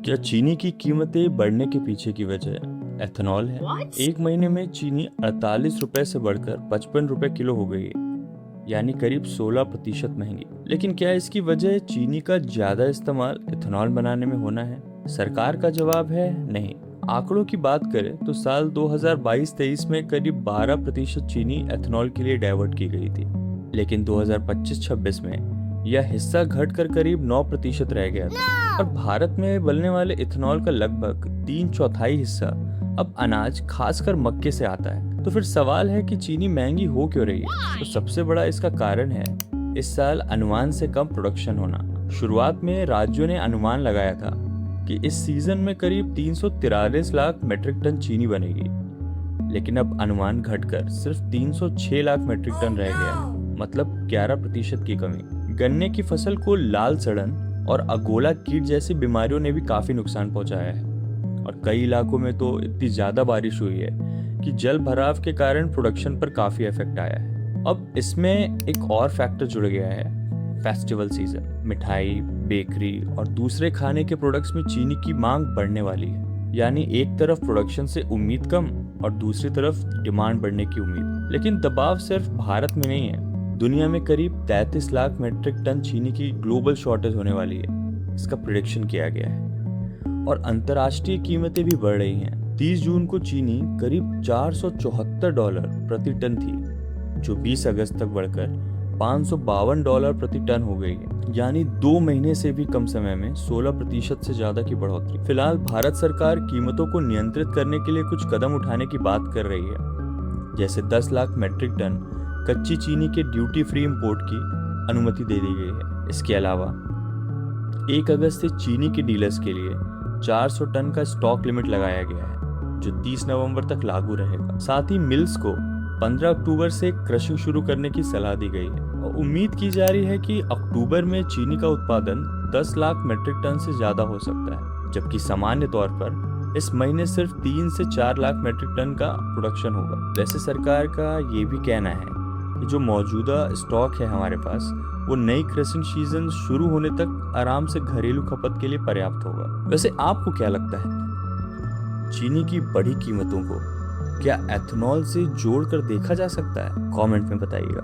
क्या चीनी की कीमतें बढ़ने के पीछे की वजह एथेनॉल है? What? एक महीने में चीनी 48 रुपए से बढ़कर 55 रुपए किलो हो गई है, यानी करीब 16% महंगी। लेकिन क्या इसकी वजह चीनी का ज्यादा इस्तेमाल एथेनॉल बनाने में होना है? सरकार का जवाब है नहीं। आंकड़ों की बात करें तो साल 2022-23 में करीब 12% चीनी एथेनॉल के लिए डाइवर्ट की गई थी, लेकिन 2025-26 में यह हिस्सा घटकर करीब 9% रह गया था। और भारत में बनने वाले इथेनॉल का लगभग 3/4 हिस्सा अब अनाज खासकर मक्के से आता है। तो फिर सवाल है कि चीनी महंगी हो क्यों रही है? तो सबसे बड़ा इसका कारण है इस साल अनुमान से कम प्रोडक्शन होना। शुरुआत में राज्यों ने अनुमान लगाया था कि इस सीजन में करीब 343 लाख मेट्रिक टन चीनी बनेगी, लेकिन अब अनुमान घटकर सिर्फ 306 लाख मेट्रिक टन रह गया है, मतलब 11% की कमी। गन्ने की फसल को लाल सड़न और अगोला कीट जैसी बीमारियों ने भी काफी नुकसान पहुंचाया है, और कई इलाकों में तो इतनी ज्यादा बारिश हुई है कि जल भराव के कारण प्रोडक्शन पर काफी इफेक्ट आया है। अब इसमें एक और फैक्टर जुड़ गया है, फेस्टिवल सीजन। मिठाई, बेकरी और दूसरे खाने के प्रोडक्ट्स में चीनी की मांग बढ़ने वाली है, यानी एक तरफ प्रोडक्शन से उम्मीद कम और दूसरी तरफ डिमांड बढ़ने की उम्मीद। लेकिन दबाव सिर्फ भारत में नहीं है, दुनिया में करीब 33 लाख मेट्रिक टन चीनी की ग्लोबल शॉर्टेज होने वाली है, इसका प्रिडिक्शन किया गया है। और अंतर्राष्ट्रीय कीमतें भी बढ़ रही हैं। 30 जून को चीनी करीब $474 प्रति टन थी, जो 20 अगस्त तक बढ़कर $552 प्रति टन हो गई है, यानी 2 महीने से भी कम समय में 16% से ज्यादा की बढ़ोतरी। फिलहाल भारत सरकार कीमतों को नियंत्रित करने के लिए कुछ कदम उठाने की बात कर रही है, जैसे 10 लाख मेट्रिक टन कच्ची चीनी के ड्यूटी फ्री इंपोर्ट की अनुमति दे दी गई है। इसके अलावा 1 अगस्त से चीनी के डीलर्स के लिए 400 टन का स्टॉक लिमिट लगाया गया है, जो 30 नवंबर तक लागू रहेगा। साथ ही मिल्स को 15 अक्टूबर से क्रशिंग शुरू करने की सलाह दी गई है, और उम्मीद की जा रही है कि अक्टूबर में चीनी का उत्पादन 10 लाख मेट्रिक टन से ज्यादा हो सकता है, जबकि सामान्य तौर पर इस महीने सिर्फ 3 से 4 लाख मेट्रिक टन का प्रोडक्शन होगा। वैसे सरकार का ये भी कहना है कि जो मौजूदा स्टॉक है हमारे पास, वो नई क्रशिंग सीजन शुरू होने तक आराम से घरेलू खपत के लिए पर्याप्त होगा। वैसे आपको क्या लगता है, चीनी की बढ़ी कीमतों को क्या एथेनॉल से जोड़कर देखा जा सकता है? कमेंट में बताइएगा।